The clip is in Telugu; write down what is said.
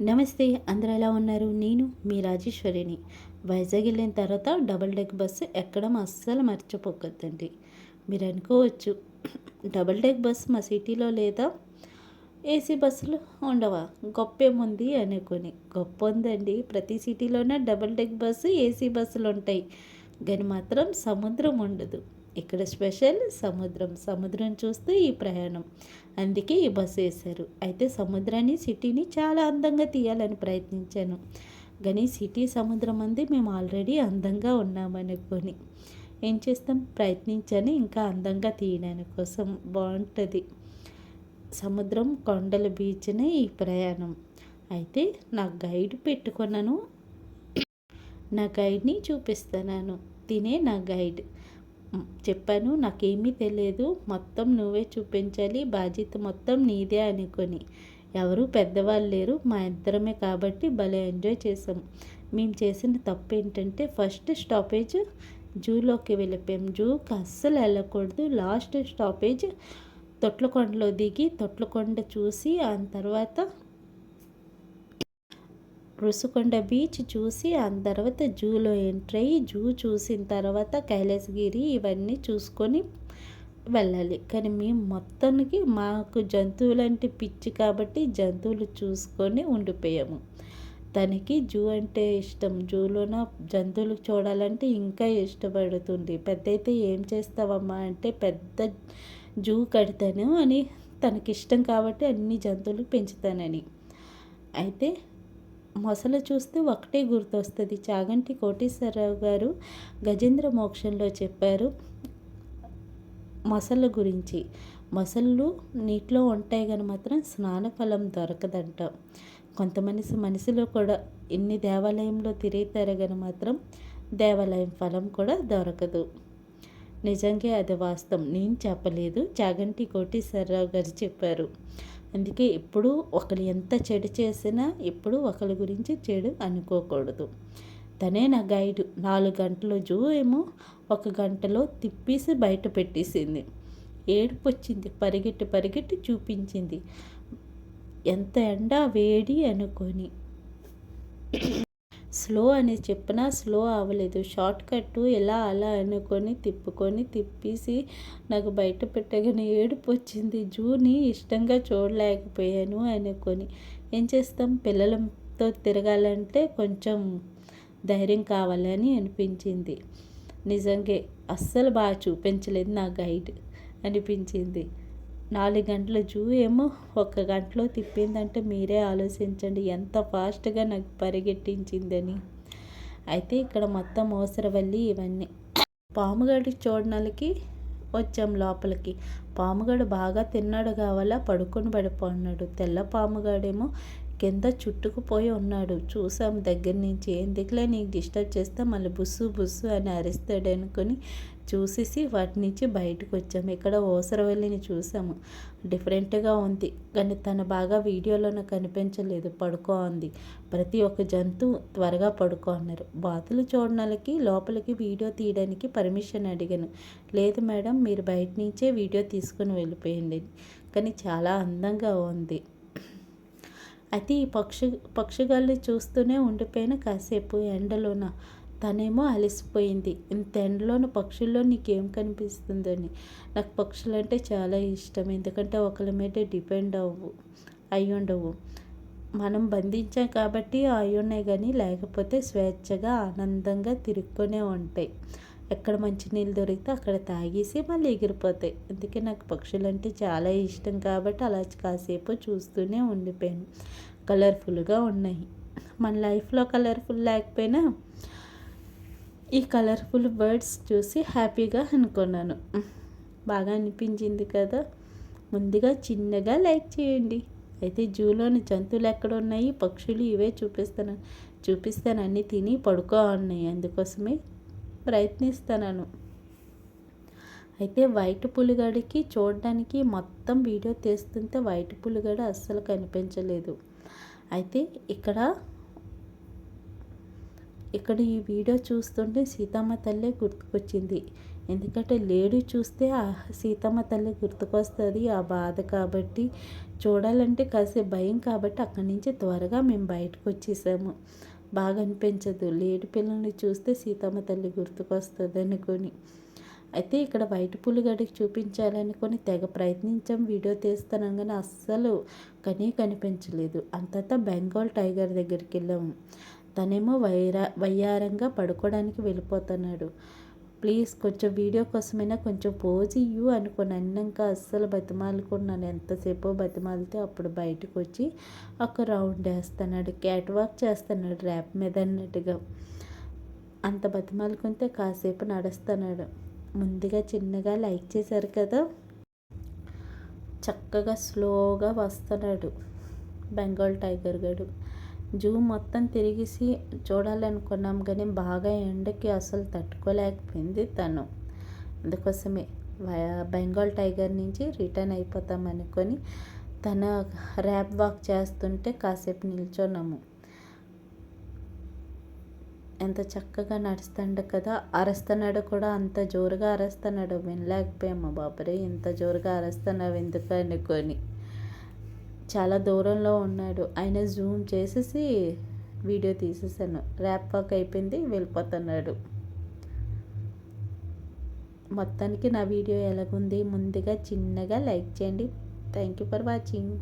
నమస్తే, అందరూ ఎలా ఉన్నారు? నేను మీ రాజేశ్వరిని. వైజాగ్ వెళ్ళిన తర్వాత డబుల్ డెక్ బస్సు ఎక్కడం అస్సలు మర్చిపోకూడదండి. మీరు అనుకోవచ్చు, డబుల్ డెక్ బస్సు మా సిటీలో లేదా, ఏసీ బస్సులు ఉండవా, గొప్పేముంది అనుకొని. గొప్ప ఉందండి, ప్రతి సిటీలోనే డబుల్ డెక్ బస్సు, ఏసీ బస్సులు ఉంటాయి, కానీ మాత్రం సముద్రం ఉండదు. ఇక్కడ స్పెషల్ సముద్రం. సముద్రం చూస్తూ ఈ ప్రయాణం, అందుకే ఈ బస్సు వేశారు. అయితే సముద్రాన్ని, సిటీని చాలా అందంగా తీయాలని ప్రయత్నించాను, కానీ సిటీ సముద్రం అంది మేము ఆల్రెడీ అందంగా ఉన్నామనుకొని ఏం చేస్తాం, ప్రయత్నించాను ఇంకా అందంగా తీయడానికి కోసం. బాగుంటుంది సముద్రం, కొండల బీచ్నే ఈ ప్రయాణం. అయితే నా గైడ్ పెట్టుకున్నాను, నా గైడ్ని చూపిస్తున్నాను. తినే నా గైడ్. చెప్పాను, నాకేమీ తెలియదు, మొత్తం నువ్వే చూపించాలి, బాధ్యత మొత్తం నీదే అనుకొని. ఎవరు పెద్దవాళ్ళు లేరు, మా ఇద్దరమే కాబట్టి భలే ఎంజాయ్ చేసాం. మేము చేసిన తప్పు ఏంటంటే, ఫస్ట్ స్టాపేజ్ జూలోకి వెళ్ళిపోయాం. జూకి అస్సలు వెళ్ళకూడదు. లాస్ట్ స్టాపేజ్ తొట్లకొండలో దిగి తొట్లకొండ చూసి, ఆ తర్వాత రుషికొండ బీచ్ చూసి, ఆ తర్వాత జూలో ఎంటర్ అయ్యి జూ చూసిన తర్వాత కైలాసగిరి ఇవన్నీ చూసుకొని వెళ్ళాలి. కానీ మేము మొత్తానికి మాకు జంతువులంటే పిచ్చి కాబట్టి జంతువులు చూసుకొని ఉండిపోయాము. తనకి జూ అంటే ఇష్టం, జూలోన జంతువులు చూడాలంటే ఇంకా ఇష్టపడుతుంది. పెద్ద అయితే ఏం చేస్తావమ్మా అంటే, పెద్ద జూ కడతాను అని తనకిష్టం కాబట్టి అన్ని జంతువులు పెంచుతానని. అయితే మొసలు చూస్తే ఒకటే గుర్తొస్తుంది, చాగంటి కోటేశ్వరరావు గారు గజేంద్ర మోక్షంలో చెప్పారు మొసళ్ళ గురించి. మొసళ్ళు నీటిలో ఉంటాయి కానీ మాత్రం స్నానఫలం దొరకదంట. మనిషిలో కూడా ఎన్ని దేవాలయంలో తిరుగుతారు కానీ మాత్రం దేవాలయం ఫలం కూడా దొరకదు. నిజంగా అది వాస్తవం, నేను చెప్పలేదు, చాగంటి కోటేశ్వరరావు గారు చెప్పారు. అందుకే ఎప్పుడు ఒకరు ఎంత చెడు చేసినా ఎప్పుడు ఒకరి గురించి చెడు అనుకోకూడదు. తనే నా గైడు. 4 గంటలు జూ ఏమో 1 గంటలో తిప్పేసి బయట పెట్టేసింది. ఏడుపు వచ్చింది, పరిగెట్టి చూపించింది. ఎంత ఎండ వేడి అనుకొని. స్లో అని చెప్పినా స్లో అవ్వలేదు. షార్ట్ కట్ ఎలా అలా అనుకొని తిప్పేసి నాకు బయట పెట్టగానే ఏడుపు వచ్చింది. జూని ఇష్టంగా చూడలేకపోయాను అనుకొని. ఏం చేస్తాం, పిల్లలతో తిరగాలంటే కొంచెం ధైర్యం కావాలని అనిపించింది. నిజంగా అస్సలు బాగా చూపించలేదు నా గైడ్ అనిపించింది. 4 గంటల జూ ఏమో 1 గంటలో తిప్పిందంటే మీరే ఆలోచించండి ఎంత ఫాస్ట్గా నాకు పరిగెట్టించిందని. అయితే ఇక్కడ మొత్తం ఓసరవల్లి ఇవన్నీ. పాముగడి చూడడానికి వచ్చాం లోపలికి. పాముగడు బాగా తిన్నాడు కావాలా, పడుకొని పడిపోన్నాడు. తెల్ల పాముగాడేమో కింద చుట్టుకుపోయి ఉన్నాడు. చూసాం దగ్గర నుంచి. ఎందుకులే నీకు డిస్టర్బ్ చేస్తే మళ్ళీ బుస్సు అని అరిస్తాడు అనుకొని చూసేసి వాటి నుంచి బయటకు వచ్చాము. ఇక్కడ ఓసరవల్లిని చూసాము, డిఫరెంట్గా ఉంది కానీ తను బాగా వీడియోలోనే కనిపించలేదు, పడుకో ఉంది. ప్రతి ఒక్క జంతువు త్వరగా పడుకో అన్నారు. బాతులు చూడడానికి లోపలికి వీడియో తీయడానికి పర్మిషన్ అడిగాను. లేదు మేడం, మీరు బయట నుంచే వీడియో తీసుకుని వెళ్ళిపోయింది, కానీ చాలా అందంగా ఉంది. అయితే ఈ పక్షిగాళ్ళు చూస్తూనే ఉండిపోయిన కాసేపు ఎండలోన. తనేమో అలసిపోయింది. ఇంత ఎండలోన పక్షుల్లో నీకేం కనిపిస్తుందని. నాకు పక్షులు అంటే చాలా ఇష్టం, ఎందుకంటే ఒకరి మీద డిపెండ్ అయ్యుండవు. మనం బంధించాం కాబట్టి అయ్యున్నాయి, కానీ లేకపోతే స్వేచ్ఛగా ఆనందంగా తిరుక్కొనే ఉంటాయి. ఎక్కడ మంచినీళ్ళు దొరికితే అక్కడ తాగేసి మళ్ళీ ఎగిరిపోతాయి. అందుకే నాకు పక్షులు అంటే చాలా ఇష్టం కాబట్టి అలా కాసేపు చూస్తూనే ఉండిపోయాను. కలర్ఫుల్గా ఉన్నాయి. మన లైఫ్లో కలర్ఫుల్ లేకపోయినా ఈ కలర్ఫుల్ బర్డ్స్ చూసి హ్యాపీగా అనుకున్నాను. బాగా అనిపించింది కదా. ముందుగా చిన్నగా లైక్ చేయండి. అయితే జూలోని జంతువులు ఎక్కడ ఉన్నాయి, పక్షులు ఇవే చూపిస్తాను అన్నీ తిని పడుకో ఉన్నాయి, అందుకోసమే ప్రయత్నిస్తున్నాను. అయితే వైట్ పులిగడికి చూడడానికి మొత్తం వీడియో తీస్తుంటే వైట్ పులిగడ అస్సలు కనిపించలేదు. అయితే ఇక్కడ ఈ వీడియో చూస్తుంటే సీతమ్మ తల్లే గుర్తుకొచ్చింది. ఎందుకంటే లేడీ చూస్తే ఆ సీతమ్మ తల్లి గుర్తుకొస్తుంది ఆ బాధ కాబట్టి. చూడాలంటే కాసేపు భయం కాబట్టి అక్కడి నుంచి త్వరగా మేము బయటకు వచ్చేసాము. బాగా అనిపించదు లేడి పిల్లల్ని చూస్తే సీతమ్మ తల్లి గుర్తుకొస్తుంది అనుకొని. అయితే ఇక్కడ వైట్ పులిగడికి చూపించాలనుకొని తెగ ప్రయత్నించాం, వీడియో తీస్తున్నాం కానీ అస్సలు కనిపించలేదు. అంతటా బెంగాల్ టైగర్ దగ్గరికి వెళ్ళాము. తనేమో వయ్యారంగా పడుకోవడానికి వెళ్ళిపోతున్నాడు. ప్లీజ్ కొంచెం వీడియో కోసమైనా కొంచెం పోజ్ ఇయ్యు అనుకొని అన్నాక అస్సలు బతిమాలుకున్నాను. ఎంతసేపో బతిమాలితే అప్పుడు బయటకు వచ్చి ఒక రౌండ్ వేస్తున్నాడు, క్యాట్ వాక్ చేస్తున్నాడు ర్యాప్ మీద అన్నట్టుగా. అంత బతిమాలుకుంటే కాసేపు నడుస్తున్నాడు. ముందుగా చిన్నగా లైక్ చేశారు కదా, చక్కగా స్లోగా వస్తున్నాడు బెంగాల్ టైగర్ గడు. జూ మొత్తం తిరిగేసి చూడాలనుకున్నాం కానీ బాగా ఎండకి అసలు తట్టుకోలేకపోయింది తను. అందుకోసమే బెంగాల్ టైగర్ నుంచి రిటర్న్ అయిపోతాం అనుకొని తన ర్యాప్ వాక్ చేస్తుంటే కాసేపు నిల్చున్నాము. ఎంత చక్కగా నడుస్తాడు కదా, అరుస్తున్నాడు కూడా, అంత జోరుగా అరుస్తున్నాడు. వినలేకపోయాము. బాబరే ఇంత జోరుగా అరుస్తున్నావు ఎందుకు అనుకొని. చాలా దూరంలో ఉన్నాడు. ఆయన జూమ్ చేసేసి వీడియో తీసేసాను. ర్యాప్ వాక్ అయిపోయింది, వెళ్ళిపోతున్నాడు. మొత్తానికి నా వీడియో ఎలాగుంది ముందుగా చిన్నగా లైక్ చేయండి. Thank you for watching.